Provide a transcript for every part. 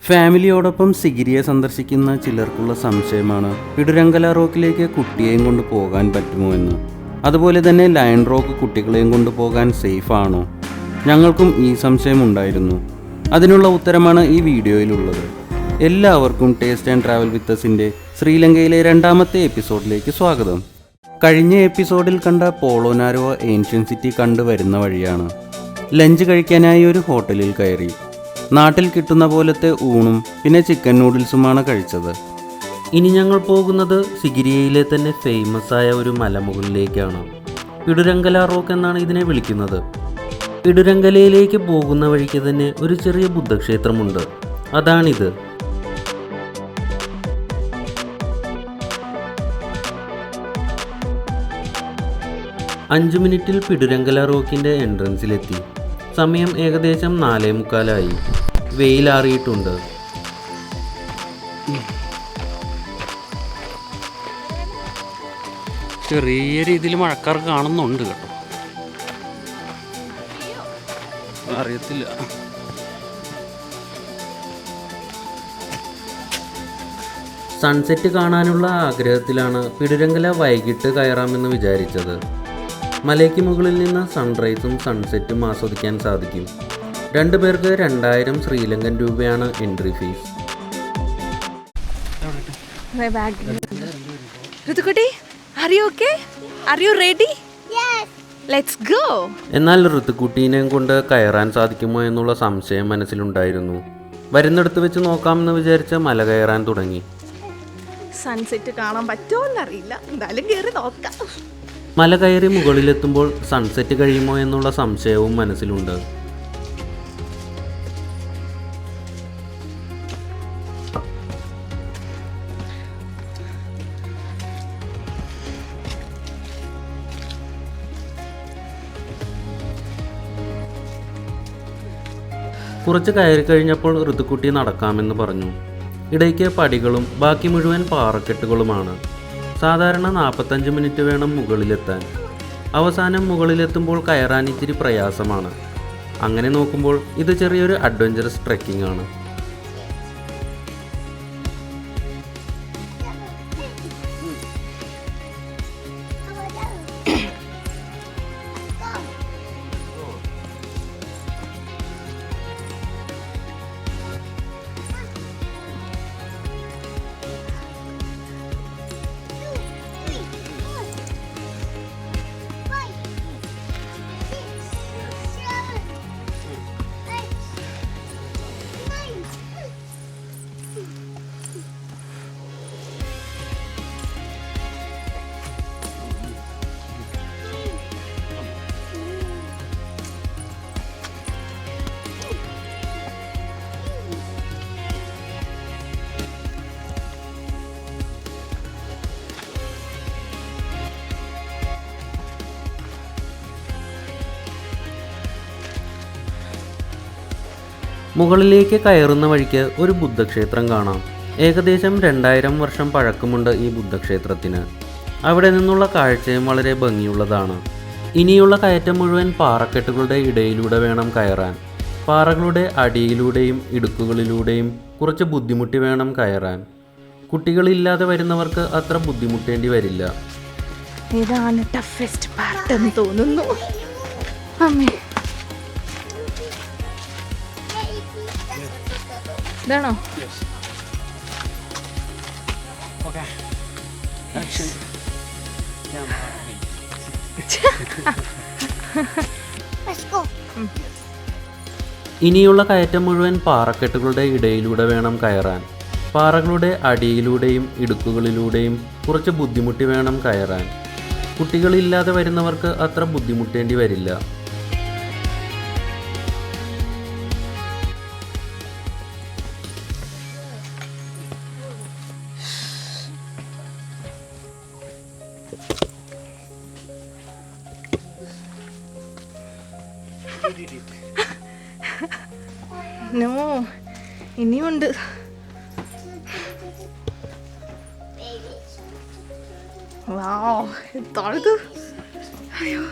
ഫാമിലിയോടൊപ്പം സിഗിരിയെ സന്ദർശിക്കുന്ന ചിലർക്കുള്ള സംശയമാണ് പിടുരങ്കല റോക്കിലേക്ക് കുട്ടിയെയും കൊണ്ട് പോകാൻ പറ്റുമോ എന്ന്. അതുപോലെ തന്നെ ലയൺ റോക്ക് കുട്ടികളെയും കൊണ്ട് പോകാൻ സേഫ് ആണോ? ഞങ്ങൾക്കും ഈ സംശയം ഉണ്ടായിരുന്നു. അതിനുള്ള ഉത്തരമാണ് ഈ വീഡിയോയിലുള്ളത്. എല്ലാവർക്കും ടേസ്റ്റ് ആൻഡ് ട്രാവൽ വിത്ത് അസിൻ്റെ ശ്രീലങ്കയിലെ രണ്ടാമത്തെ എപ്പിസോഡിലേക്ക് സ്വാഗതം. കഴിഞ്ഞ എപ്പിസോഡിൽ കണ്ട പോളോനാരോ ഏൻഷ്യൻ സിറ്റി കണ്ടുവരുന്ന വഴിയാണ്. ലഞ്ച് കഴിക്കാനായി ഒരു ഹോട്ടലിൽ കയറി. നാട്ടിൽ കിട്ടുന്ന പോലത്തെ ഊണും പിന്നെ ചിക്കൻ നൂഡിൽസുമാണ് കഴിച്ചത്. ഇനി ഞങ്ങൾ പോകുന്നത് സിഗിരിയയിലെ തന്നെ ഫേമസ് ആയ ഒരു മലമുകളിലേക്കാണ്. പിടുരങ്കല റോക്ക് എന്നാണ് ഇതിനെ വിളിക്കുന്നത്. പിടുരങ്കലയിലേക്ക് പോകുന്ന വഴിക്ക് തന്നെ ഒരു ചെറിയ ബുദ്ധക്ഷേത്രമുണ്ട്. അതാണിത്. അഞ്ച് മിനിറ്റിൽ പിടുരങ്കല റോക്കിൻ്റെ എൻട്രൻസിലെത്തി. സമയം ഏകദേശം 4:45. വെയിലാറിയിട്ടുണ്ട്. ചെറിയ രീതിയിൽ മഴക്കാർ കാണുന്നുണ്ട് കേട്ടോ. അറിയത്തില്ല. സൺസെറ്റ് കാണാനുള്ള ആഗ്രഹത്തിലാണ് പിടുരങ്കല വൈകിട്ട് കയറാമെന്ന് വിചാരിച്ചത്. മലയ്ക്ക് മുകളിൽ നിന്ന് സൺറൈസും സൺസെറ്റും ആസ്വദിക്കാൻ സാധിക്കും. 2 പേർക്ക് 2000 ശ്രീലങ്കൻ രൂപയാണ് എൻട്രി ഫീസ്. എന്നാൽ ഋതുക്കുട്ടീനെയും കൊണ്ട് കയറാൻ സാധിക്കുമോ എന്നുള്ള സംശയം മനസ്സിലുണ്ടായിരുന്നു. വരുന്നിടത്ത് വെച്ച് നോക്കാമെന്ന് വിചാരിച്ച മല കയറാൻ തുടങ്ങി. സൺസെറ്റ് കാണാൻ പറ്റുമോ എന്നറിയില്ല, എന്തായാലും കയറി നോക്കാം. മല കയറി മുകളിലെത്തുമ്പോൾ സൺസെറ്റ് കഴിയുമോ എന്നുള്ള സംശയവും മനസ്സിലുണ്ട്. കുറച്ച് കയറി കഴിഞ്ഞപ്പോൾ ഋതുക്കുട്ടി നടക്കാമെന്ന് പറഞ്ഞു. ഇടയ്ക്ക് പടികളും ബാക്കി മുഴുവൻ പാറക്കെട്ടുകളുമാണ്. സാധാരണ 45 മിനിറ്റ് വേണം മുകളിലെത്താൻ. അവസാനം മുകളിലെത്തുമ്പോൾ കയറാൻ ഇച്ചിരി പ്രയാസമാണ്. അങ്ങനെ നോക്കുമ്പോൾ ഇത് ചെറിയൊരു അഡ്വഞ്ചറസ് ട്രെക്കിംഗ് ആണ്. മുകളിലേക്ക് കയറുന്ന വഴിക്ക് ഒരു ബുദ്ധക്ഷേത്രം കാണാം. ഏകദേശം 2000 വർഷം പഴക്കമുണ്ട് ഈ ബുദ്ധക്ഷേത്രത്തിന്. അവിടെ നിന്നുള്ള കാഴ്ചയും വളരെ ഭംഗിയുള്ളതാണ്. ഇനിയുള്ള കയറ്റം മുഴുവൻ പാറക്കെട്ടുകളുടെ ഇടയിലൂടെ വേണം കയറാൻ. പാറകളുടെ അടിയിലൂടെയും ഇടുക്കുകളിലൂടെയും കുറച്ച് ബുദ്ധിമുട്ടി വേണം കയറാൻ. കുട്ടികളില്ലാതെ വരുന്നവർക്ക് അത്ര ബുദ്ധിമുട്ടേണ്ടി വരില്ല. ഇതാണ് ടഫസ്റ്റ് പാർട്ട് എന്ന് തോന്നുന്നു. അമ്മേ, ഇതാണോ? ഇനിയുള്ള കയറ്റം മുഴുവൻ പാറക്കെട്ടുകളുടെ ഇടയിലൂടെ വേണം കയറാൻ. പാറകളുടെ അടിയിലൂടെയും ഇടുക്കുകളിലൂടെയും കുറച്ച് ബുദ്ധിമുട്ടി വേണം കയറാൻ. കുട്ടികളില്ലാതെ വരുന്നവർക്ക് അത്ര ബുദ്ധിമുട്ടേണ്ടി വരില്ല. നോ, ഇനിയുണ്ട്. വാവ്, എന്താണ്? അയ്യോ,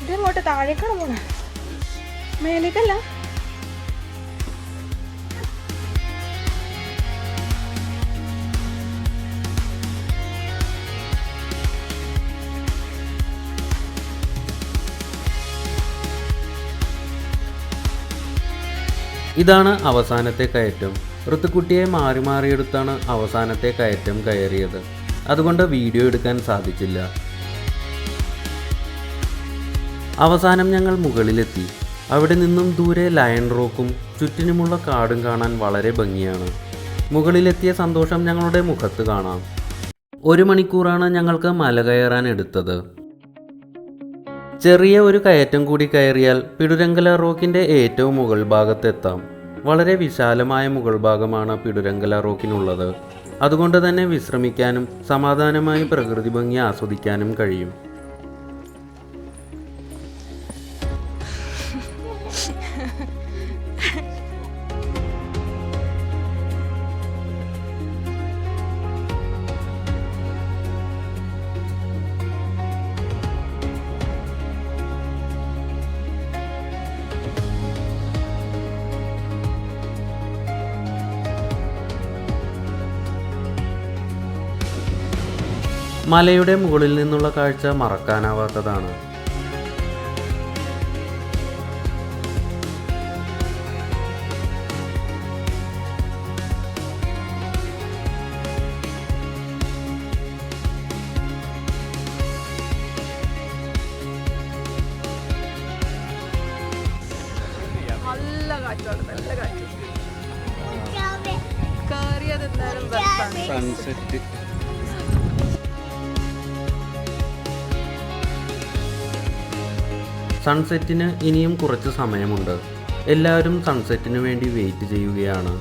ഇതെങ്ങോട്ട് താഴേക്കാണ് പോണേ, മേലേക്കല്ല. ഇതാണ് അവസാനത്തെ കയറ്റം. ഋത്തുക്കുട്ടിയെ മാറി മാറിയെടുത്താണ് അവസാനത്തെ കയറ്റം കയറിയത്. അതുകൊണ്ട് വീഡിയോ എടുക്കാൻ സാധിച്ചില്ല. അവസാനം ഞങ്ങൾ മുകളിലെത്തി. അവിടെ നിന്നും ദൂരെ ലയൺ റോക്കും ചുറ്റിനുമുള്ള കാടും കാണാൻ വളരെ ഭംഗിയാണ്. മുകളിലെത്തിയ സന്തോഷം ഞങ്ങളുടെ മുഖത്ത് കാണാം. 1 മണിക്കൂറാണ് ഞങ്ങൾക്ക് മല കയറാൻ എടുത്തത്. ചെറിയ ഒരു കയറ്റം കൂടി കയറിയാൽ പിടുരങ്കല റോക്കിൻ്റെ ഏറ്റവും മുകൾ ഭാഗത്തെത്താം. വളരെ വിശാലമായ മുകൾ ഭാഗമാണ് പിടുരങ്കല റോക്കിനുള്ളത്. അതുകൊണ്ട് തന്നെ വിശ്രമിക്കാനും സമാധാനമായി പ്രകൃതി ഭംഗി ആസ്വദിക്കാനും കഴിയും. മലയുടെ മുകളിൽ നിന്നുള്ള കാഴ്ച മറക്കാനാവാത്തതാണ്. നല്ല കാറ്റാണ്, നല്ല കാറ്റ്. കയറിയത് എന്തായാലും വെറുപ്പാണ്. സൺസെറ്റ് സൺസെറ്റിന് ഇനിയും കുറച്ച് സമയമുണ്ട്. എല്ലാവരും സൺസെറ്റിന് വേണ്ടി വെയിറ്റ് ചെയ്യുകയാണ്.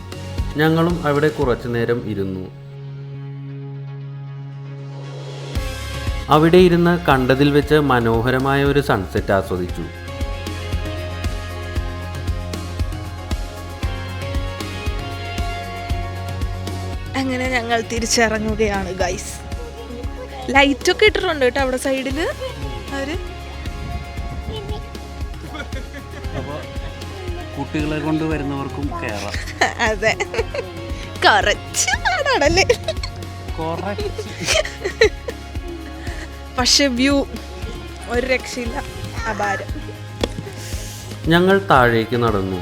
ഞങ്ങളും അവിടെ കുറച്ചു നേരം ഇരുന്നു. അവിടെ ഇരുന്ന് കണ്ടതിൽ വെച്ച് മനോഹരമായ ഒരു സൺസെറ്റ് ആസ്വദിച്ചു. അങ്ങനെ ഞങ്ങൾ തിരിച്ചിറങ്ങുകയാണ് ഗൈസ്. ലൈറ്റൊക്കെ ഇട്ടിട്ടുണ്ട് കേട്ടോ അവിടെ സൈഡില് അവര്. അപ്പോൾ കുട്ടികളെ കൊണ്ട് വരുന്നവർക്കും കയറാം. അതെ, കുറച്ച് പാടാണല്ലേ, പക്ഷെ വ്യൂ ഒരു രക്ഷയില്ല, അപാരം. ഞങ്ങൾ താഴേക്ക് നടന്നു.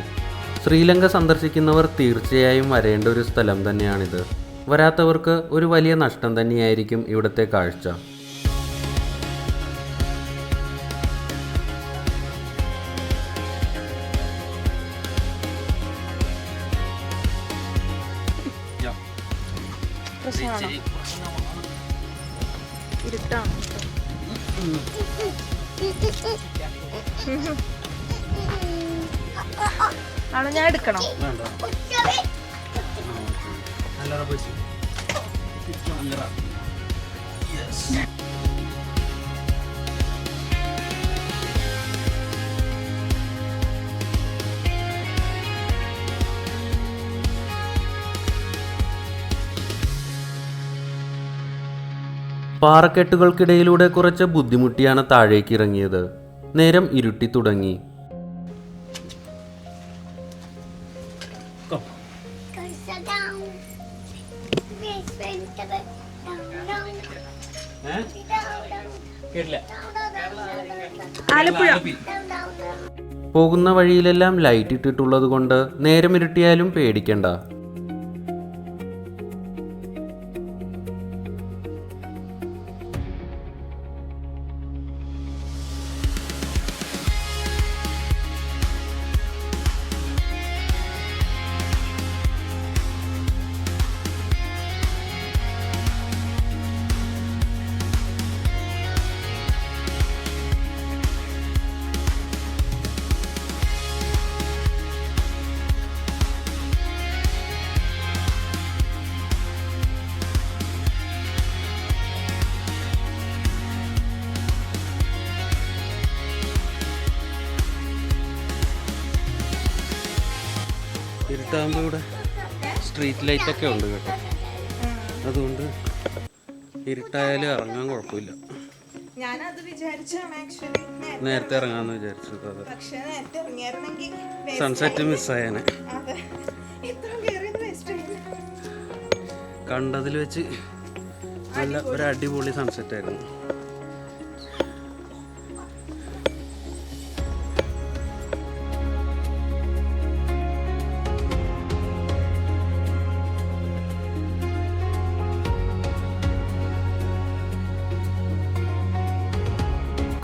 ശ്രീലങ്ക സന്ദർശിക്കുന്നവർ തീർച്ചയായും വരേണ്ട ഒരു സ്ഥലം തന്നെയാണിത്. വരാത്തവർക്ക് ഒരു വലിയ നഷ്ടം തന്നെയായിരിക്കും ഇവിടുത്തെ കാഴ്ച. ഇരുട്ടാണ്. ആണോ, ഞാൻ എടുക്കണോ? പാറക്കെട്ടുകൾക്കിടയിലൂടെ കുറച്ച് ബുദ്ധിമുട്ടിയാണ് താഴേക്ക് ഇറങ്ങിയത്. നേരം ഇരുട്ടി തുടങ്ങി. ആലപ്പുഴ പോകുന്ന വഴിയിലെല്ലാം ലൈറ്റ് ഇട്ടിട്ടുള്ളത് കൊണ്ട് നേരം ഇരുട്ടിയാലും പേടിക്കണ്ട. ഇരുട്ടാകുമ്പോൾ ഇവിടെ സ്ട്രീറ്റ് ലൈറ്റൊക്കെ ഉണ്ട് കേട്ടോ, അതുകൊണ്ട് ഇരുട്ടായാലും ഇറങ്ങാൻ കുഴപ്പമില്ല. ഞാനത് വിചാരിച്ചാണ് ആക്ച്വലി നേരത്തെ ഇറങ്ങാമെന്ന് വിചാരിച്ചത്. അതെ, പക്ഷേ നേരത്തെ ഇറങ്ങിയായിരുന്നെങ്കിൽ സൺസെറ്റ് മിസ്സായേനെ. അതെ, ഇത്ര കയറിയത് വേസ്റ്റ് ആയില്ല. കണ്ടതിൽ വെച്ച് നല്ല ഒരു അടിപൊളി സൺസെറ്റ് ആയിരുന്നു.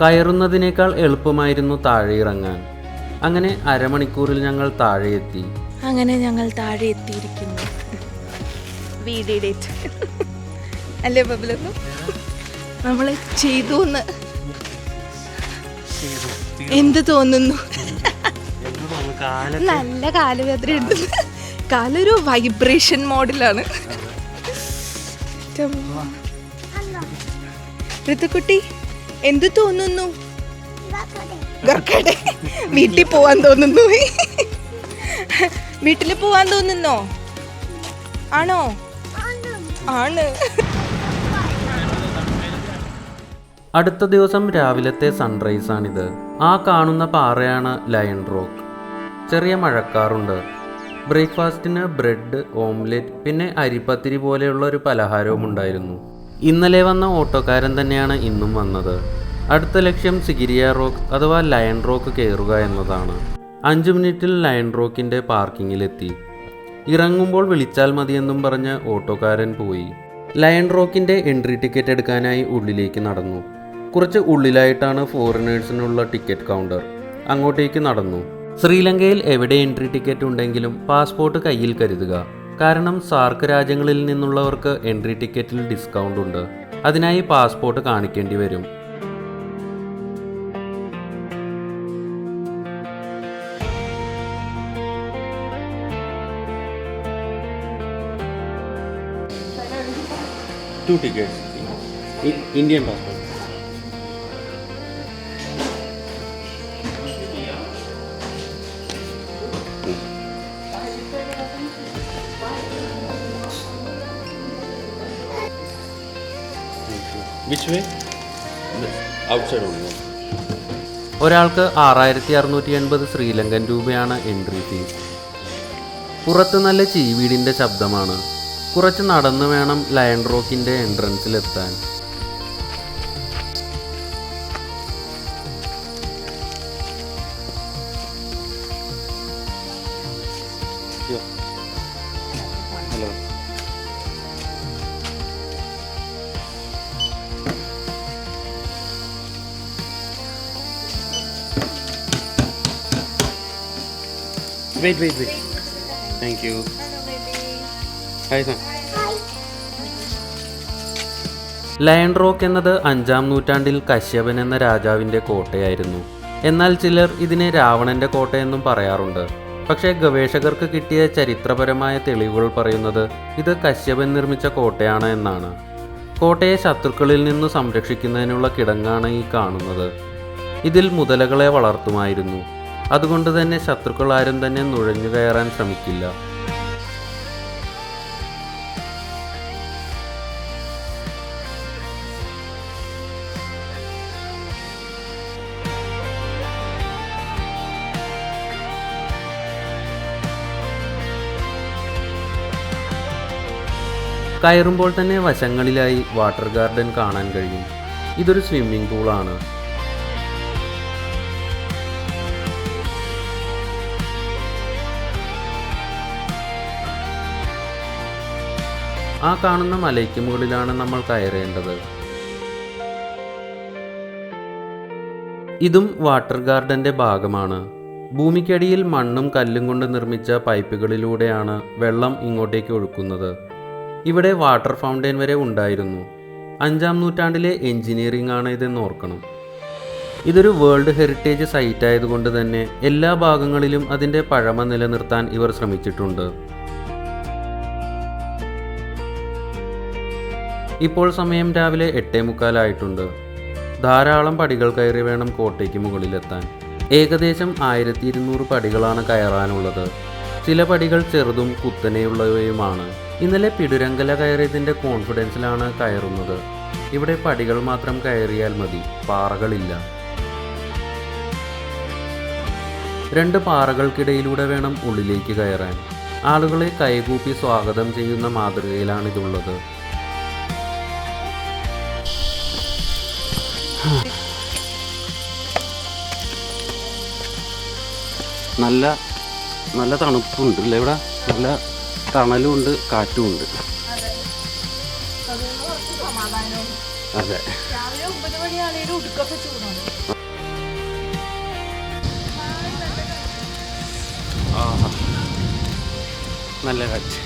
കയറുന്നതിനേക്കാൾ എളുപ്പമായിരുന്നു താഴെ ഇറങ്ങാൻ. അങ്ങനെ അരമണിക്കൂറിൽ ഞങ്ങൾ താഴെ എത്തി. അങ്ങനെ ഞങ്ങൾ താഴെ എത്തിയിരിക്കുന്നു. അല്ലേ ബബലു, നമ്മൾ ചെയ്തു എന്ന് എന്ത് തോന്നുന്നു? നല്ല കാലുവേദന ഉണ്ട്. കാലൊരു വൈബ്രേഷൻ മോഡിലാണ്. ഋതുക്കുട്ടി എന്ത് തോന്നുന്നു? വീട്ടിൽ പോവാൻ തോന്നുന്നു. വീട്ടിൽ പോവാൻ തോന്നുന്നോ? ആണോ? ആണ്. അടുത്ത ദിവസം രാവിലത്തെ സൺറൈസ് ആണിത്. ആ കാണുന്ന പാറയാണ് ലയൺ റോക്ക്. ചെറിയ മഴക്കാറുണ്ട്. ബ്രേക്ക്ഫാസ്റ്റിന് ബ്രെഡ്, ഓംലെറ്റ്, പിന്നെ അരിപ്പത്തിരി പോലെയുള്ള ഒരു പലഹാരവും ഉണ്ടായിരുന്നു. ഇന്നലെ വന്ന ഓട്ടോക്കാരൻ തന്നെയാണ് ഇന്നും വന്നത്. അടുത്ത ലക്ഷ്യം സിഗിരിയ റോക്ക് അഥവാ ലയൺ റോക്ക് കയറുക എന്നതാണ്. 5 മിനിറ്റിൽ ലയൺ റോക്കിൻ്റെ പാർക്കിങ്ങിലെത്തി. ഇറങ്ങുമ്പോൾ വിളിച്ചാൽ മതിയെന്നും പറഞ്ഞ് ഓട്ടോക്കാരൻ പോയി. ലയൺ റോക്കിൻ്റെ എൻട്രി ടിക്കറ്റ് എടുക്കാനായി ഉള്ളിലേക്ക് നടന്നു. കുറച്ച് ഉള്ളിലായിട്ടാണ് ഫോറിനേഴ്സിനുള്ള ടിക്കറ്റ് കൗണ്ടർ. അങ്ങോട്ടേക്ക് നടന്നു. ശ്രീലങ്കയിൽ എവിടെ എൻട്രി ടിക്കറ്റ് ഉണ്ടെങ്കിലും പാസ്പോർട്ട് കയ്യിൽ കരുതുക. കാരണം സാർക്ക് രാജ്യങ്ങളിൽ നിന്നുള്ളവർക്ക് എൻട്രി ടിക്കറ്റിൽ ഡിസ്കൗണ്ട് ഉണ്ട്. അതിനായി പാസ്പോർട്ട് കാണിക്കേണ്ടി വരും. Two tickets. Indian passport. Which way? Outside only. ഒരാൾക്ക് 6680 ശ്രീലങ്കൻ രൂപയാണ് എൻട്രി ഫീസ്. പുറത്ത് നല്ല ചീവീടിൻ്റെ ശബ്ദമാണ്. കുറച്ച് നടന്നു വേണം ലയൺ റോക്കിൻ്റെ എൻട്രൻസിലെത്താൻ. Hello, wait. Thank you. Hi sir. Lion rock എന്നത് 5-ാം നൂറ്റാണ്ടിൽ കശ്യപൻ എന്ന രാജാവിൻ്റെ കോട്ടയായിരുന്നു. എന്നാൽ ചിലർ ഇതിനെ രാവണൻ്റെ കോട്ടയെന്നും പറയാറുണ്ട്. പക്ഷേ ഗവേഷകർക്ക് കിട്ടിയ ചരിത്രപരമായ തെളിവുകൾ പറയുന്നത് ഇത് കശ്യപൻ നിർമ്മിച്ച കോട്ടയാണ് എന്നാണ്. കോട്ടയെ ശത്രുക്കളിൽ നിന്ന് സംരക്ഷിക്കുന്നതിനുള്ള കിടങ്ങാണ് ഈ കാണുന്നത്. ഇതിൽ മുതലകളെ വളർത്തുമായിരുന്നു. അതുകൊണ്ട് തന്നെ ശത്രുക്കൾ ആരും തന്നെ നുഴഞ്ഞു കയറാൻ ശ്രമിക്കില്ല. കയറുമ്പോൾ തന്നെ വശങ്ങളിലായി വാട്ടർ ഗാർഡൻ കാണാൻ കഴിയും. ഇതൊരു സ്വിമ്മിംഗ് പൂളാണ്. ആ കാണുന്ന മലയ്ക്ക് മുകളിലാണ് നമ്മൾ കയറേണ്ടത്. ഇതും വാട്ടർ ഗാർഡന്റെ ഭാഗമാണ്. ഭൂമിക്കടിയിൽ മണ്ണും കല്ലും കൊണ്ട് നിർമ്മിച്ച പൈപ്പുകളിലൂടെയാണ് വെള്ളം ഇങ്ങോട്ടേക്ക് ഒഴുക്കുന്നത്. ഇവിടെ വാട്ടർ ഫൗണ്ടെയിൻ വരെ ഉണ്ടായിരുന്നു. 5-ാം നൂറ്റാണ്ടിലെ എഞ്ചിനീയറിംഗ് ആണ് ഇതെന്ന് ഓർക്കണം. ഇതൊരു വേൾഡ് ഹെറിറ്റേജ് സൈറ്റ് ആയതുകൊണ്ട് തന്നെ എല്ലാ ഭാഗങ്ങളിലും അതിൻ്റെ പഴമ നിലനിർത്താൻ ഇവർ ശ്രമിച്ചിട്ടുണ്ട്. ഇപ്പോൾ സമയം രാവിലെ 8:45 ധാരാളം പടികൾ കയറി വേണം കോട്ടയ്ക്ക് മുകളിലെത്താൻ. ഏകദേശം 1200 പടികളാണ് കയറാനുള്ളത്. ചില പടികൾ ചെറുതും കുത്തനെയുള്ളവയുമാണ്. ഇന്നലെ പിടുരങ്കല കയറിയതിൻ്റെ കോൺഫിഡൻസിലാണ് കയറുന്നത്. ഇവിടെ പടികൾ മാത്രം കയറിയാൽ മതി, പാറകളില്ല. 2 പാറകൾക്കിടയിലൂടെ വേണം ഉള്ളിലേക്ക് കയറാൻ. ആളുകളെ കൈകൂപ്പി സ്വാഗതം ചെയ്യുന്ന മാതൃകയിലാണിതുള്ളത്. നല്ല തണുപ്പുണ്ട് അല്ലേ ഇവിടെ? നല്ല തണലും ഉണ്ട്, കാറ്റും ഉണ്ട്. അതെ, രാവിലെ 9 മണിയാണെങ്കിലും ഉടുക്കൊക്കെ ചൂടാണ്. നല്ല കാറ്റ്.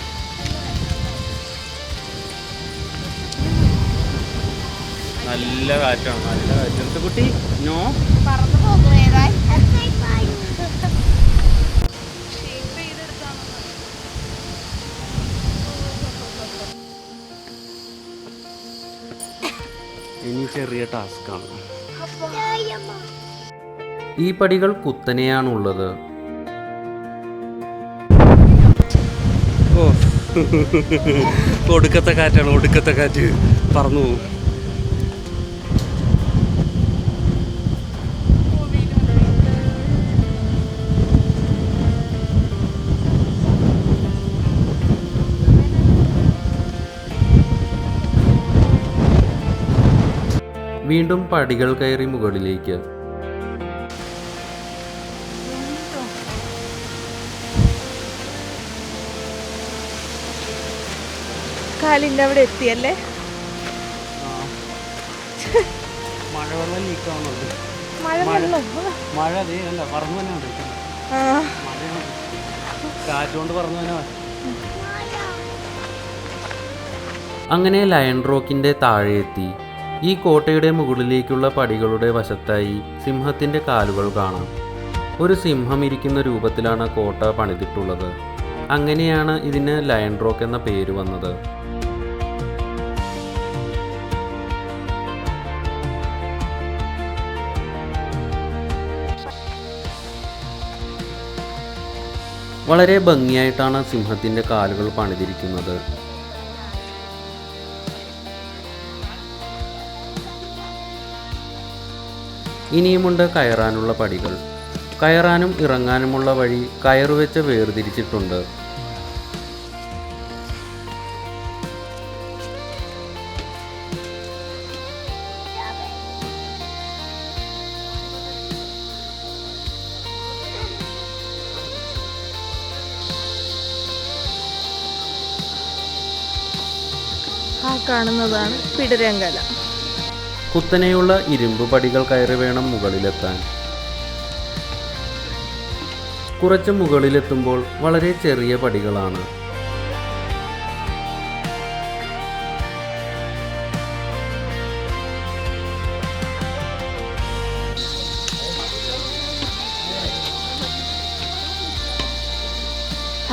നല്ല കാറ്റാണ്, നല്ല കാറ്റ്. കുട്ടി നോ പറന്നു പോകും ഏതായി ഇനി ചെറിയ ടാസ്ക്കാണ്. ഈ പടികൾ കുത്തനെയാണുള്ളത്. ഓ ഒടുക്കത്തെ കാറ്റാണ്, ഒടുക്കത്തെ കാറ്റ്. പറന്നു പോകും. വീണ്ടും പടികൾ കയറി മുകളിലേക്ക്. കാലിൻ്റെ അവിടെ എത്തിയല്ലേ? മഴവെള്ളം ലീക്കാവുന്നുണ്ട്. മഴ അതേ അല്ല, പറന്നു തന്നെ ഉണ്ട്. മഴയാണ്, കാറ്റുകൊണ്ട് പറന്നു തന്നെ. അങ്ങനെ ലയൺ റോക്കിൻ്റെ താഴെ എത്തി. ഈ കോട്ടയുടെ മുകളിലേക്കുള്ള പടികളുടെ വശത്തായി സിംഹത്തിൻ്റെ കാലുകൾ കാണാം. ഒരു സിംഹം ഇരിക്കുന്ന രൂപത്തിലാണ് കോട്ട പണിതിട്ടുള്ളത്. അങ്ങനെയാണ് ഇതിന് ലയൺ റോക്ക് എന്ന പേര് വന്നത്. വളരെ ഭംഗിയായിട്ടാണ് സിംഹത്തിൻ്റെ കാലുകൾ പണിതിരിക്കുന്നത്. ഇനിയുമുണ്ട് കയറാനുള്ള പടികൾ. കയറാനും ഇറങ്ങാനുമുള്ള വഴി കയറുവെച്ച് വേർതിരിച്ചിട്ടുണ്ട്. ആ കാണുന്നതാണ് പിടുരങ്കല. കുത്തനെയുള്ള ഇരുമ്പ് പടികൾ കയറി വേണം മുകളിലെത്താൻ. കുറച്ച് മുകളിലെത്തുമ്പോൾ വളരെ ചെറിയ പടികളാണ്.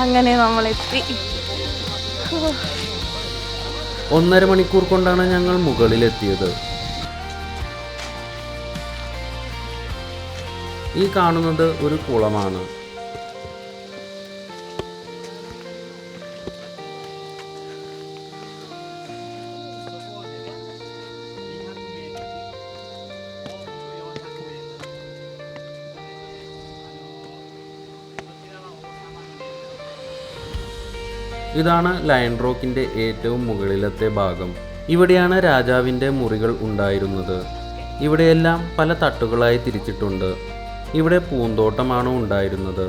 അങ്ങനെ നമ്മളെത്തി. 1.5 മണിക്കൂർ കൊണ്ടാണ് ഞങ്ങൾ മുകളിലെത്തിയത്. ഈ കാണുന്നത് ഒരു കുളമാണ്. ഇതാണ് ലയൺ റോക്കിൻ്റെ ഏറ്റവും മുകളിലത്തെ ഭാഗം. ഇവിടെയാണ് രാജാവിൻ്റെ മുറികൾ ഉണ്ടായിരുന്നത്. ഇവിടെയെല്ലാം പല തട്ടുകളായി തിരിച്ചിട്ടുണ്ട്. ഇവിടെ പൂന്തോട്ടമാണ് ഉണ്ടായിരുന്നത്.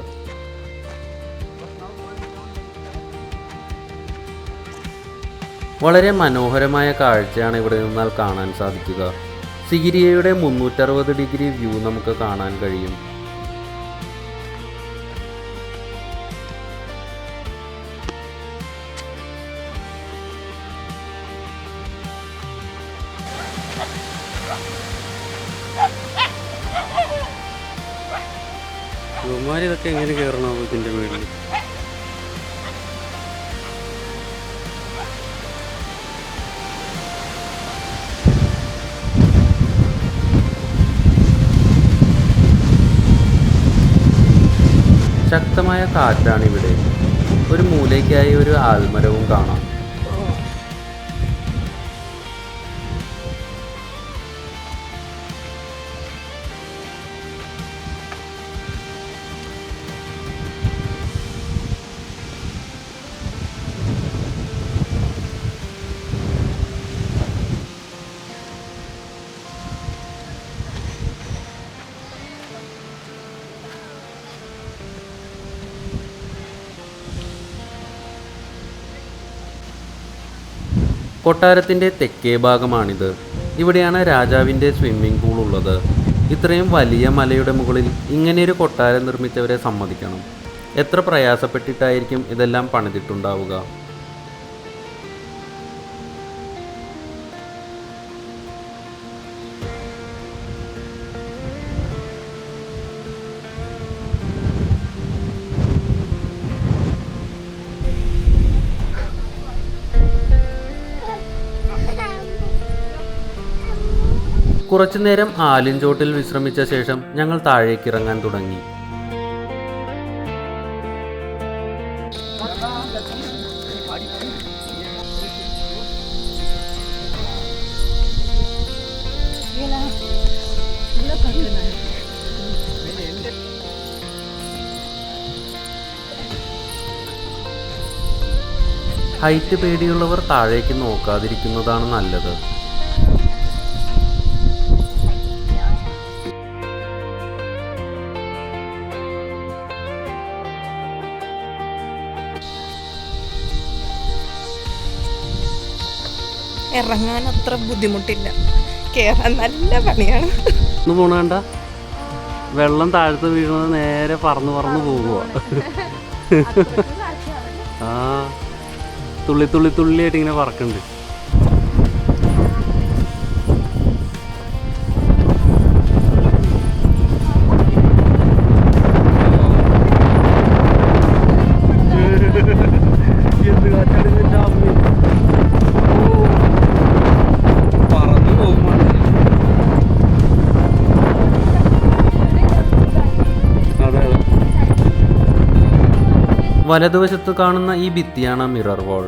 വളരെ മനോഹരമായ കാഴ്ചയാണ് ഇവിടെ നിന്നാൽ കാണാൻ സാധിക്കുക. സിഗിരിയയുടെ 360 ഡിഗ്രി വ്യൂ നമുക്ക് കാണാൻ കഴിയും. ഇതൊക്കെ എങ്ങനെ കയറണോ ഇതിൻ്റെ മേളിൽ? ശക്തമായ കാറ്റാണിവിടെ. ഒരു മൂലയ്ക്കായി ഒരു ആൽമരവും കാണാം. കൊട്ടാരത്തിൻ്റെ തെക്കേ ഭാഗമാണിത്. ഇവിടെയാണ് രാജാവിൻ്റെ സ്വിമ്മിംഗ് പൂൾ ഉള്ളത്. ഇത്രയും വലിയ മലയുടെ മുകളിൽ ഇങ്ങനെയൊരു കൊട്ടാരം നിർമ്മിച്ചവരെ സമ്മതിക്കണം. എത്ര പ്രയാസപ്പെട്ടിട്ടായിരിക്കും ഇതെല്ലാം പണിതിട്ടുണ്ടാവുക. കുറച്ചുനേരം ആലിൻചോട്ടിൽ വിശ്രമിച്ച ശേഷം ഞങ്ങൾ താഴേക്കിറങ്ങാൻ തുടങ്ങി. ഹൈറ്റ് പേടിയുള്ളവർ താഴേക്ക് നോക്കാതിരിക്കുന്നതാണ് നല്ലത്. ഇറങ്ങാൻ അത്ര ബുദ്ധിമുട്ടില്ല, കേറാൻ നല്ല പണിയാണ്. ഒന്ന് പോണണ്ട, വെള്ളം താഴത്ത് വീഴുന്നത് നേരെ പറന്ന് പോകുക. ആ തുള്ളി തുള്ളി തുള്ളിയായിട്ട് ഇങ്ങനെ പറക്കുന്നുണ്ട്. വലതുവശത്ത് കാണുന്ന ഈ ഭിത്തിയാണ് മിറർ വാൾ.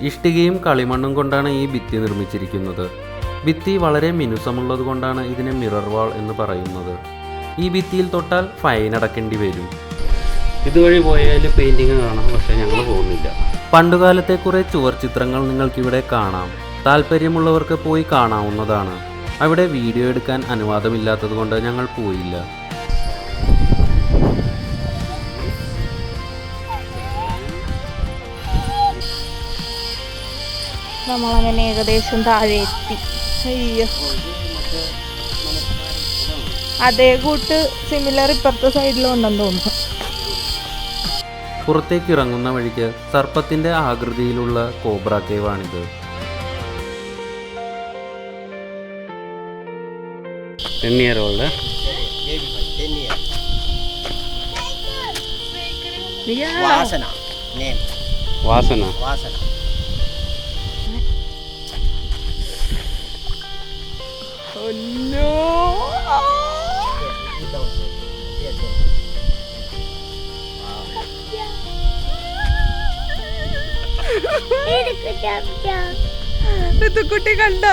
ഇഷ്ടികയും കളിമണ്ണും കൊണ്ടാണ് ഈ ഭിത്തി നിർമ്മിച്ചിരിക്കുന്നത്. ഭിത്തി വളരെ മിനുസമുള്ളത് കൊണ്ടാണ് ഇതിനെ മിറർ വാൾ എന്ന് പറയുന്നത്. ഈ ഭിത്തിയിൽ തൊട്ടാൽ ഫൈൻ അടക്കേണ്ടി വരും. ഇതുവഴി പോയാൽ പെയിന്റിങ് കാണാം, പക്ഷെ ഞങ്ങൾ പോകുന്നില്ല. പണ്ടുകാലത്തെ കുറേ ചുവർ ചിത്രങ്ങൾ നിങ്ങൾക്കിവിടെ കാണാം. താല്പര്യമുള്ളവർക്ക് പോയി കാണാവുന്നതാണ്. അവിടെ വീഡിയോ എടുക്കാൻ അനുവാദമില്ലാത്തത് കൊണ്ട് ഞങ്ങൾ പോയില്ല. നമ്മളങ്ങനെ ഏകദേശം താഴെ എത്തി. അയ്യോ, അതേ കൂട്ട് സിമിലർ ഇപ്പുറത്തെ സൈഡിലുണ്ടെന്ന് തോന്നുന്നു. പുറത്തേക്ക് ഇറങ്ങുന്ന വഴിക്ക് സർപ്പത്തിന്റെ ആകൃതിയിലുള്ള കോബ്ര കേവാണിത്. വാസന കുട്ടി കണ്ടോ?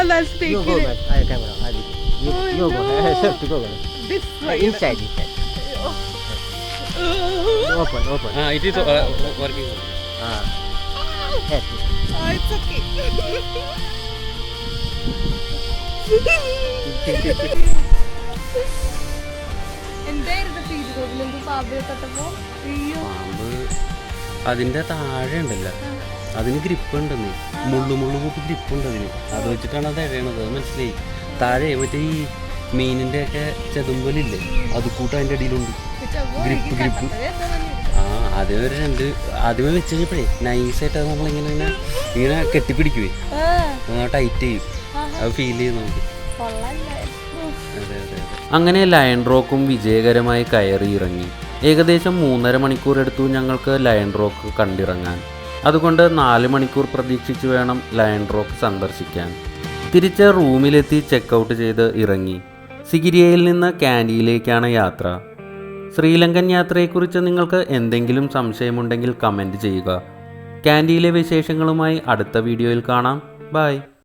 അതിന്റെ താഴെ ഉണ്ടല്ലോ, അതിന് ഗ്രിപ്പ് ഉണ്ടെന്ന്, മുള്ളു കൂട്ടി ഗ്രിപ്പ് ഉണ്ട് അതിന്. അത് വെച്ചിട്ടാണ് അത് എഴയണത്. മനസ്സിലായി? താഴെ മറ്റേ ഈ മീനിന്റെ ഒക്കെ ചെതുമ്പലില്ലേ, അത് കൂട്ട് അതിന്റെ അടിയിലുണ്ട് ഗ്രിപ്പ്. ആ അതിനൊരു ആദ്യമേ വെച്ച് കഴിഞ്ഞപ്പോഴേ നൈസായിട്ട് അത് നമ്മളിങ്ങനെ ഇങ്ങനെ കെട്ടിപ്പിടിക്കുവേ, ടൈറ്റ് ചെയ്യും. അത് ഫീൽ ചെയ്യും നമുക്ക്. അങ്ങനെ ലയൺ റോക്കും വിജയകരമായി കയറി ഇറങ്ങി. ഏകദേശം 3.5 മണിക്കൂർ എടുത്തു ഞങ്ങൾക്ക് ലയൺ റോക്ക് കണ്ടിറങ്ങാൻ. അതുകൊണ്ട് 4 മണിക്കൂർ പ്രതീക്ഷിച്ചു വേണം ലയൺ റോക്ക് സന്ദർശിക്കാൻ. തിരിച്ച് റൂമിലെത്തി ചെക്കൗട്ട് ചെയ്ത് ഇറങ്ങി. സിഗിരിയയിൽ നിന്ന് കാൻഡിയിലേക്കാണ് യാത്ര. ശ്രീലങ്കൻ യാത്രയെക്കുറിച്ച് നിങ്ങൾക്ക് എന്തെങ്കിലും സംശയമുണ്ടെങ്കിൽ കമൻറ്റ് ചെയ്യുക. കാൻഡിയിലെ വിശേഷങ്ങളുമായി അടുത്ത വീഡിയോയിൽ കാണാം. ബൈ.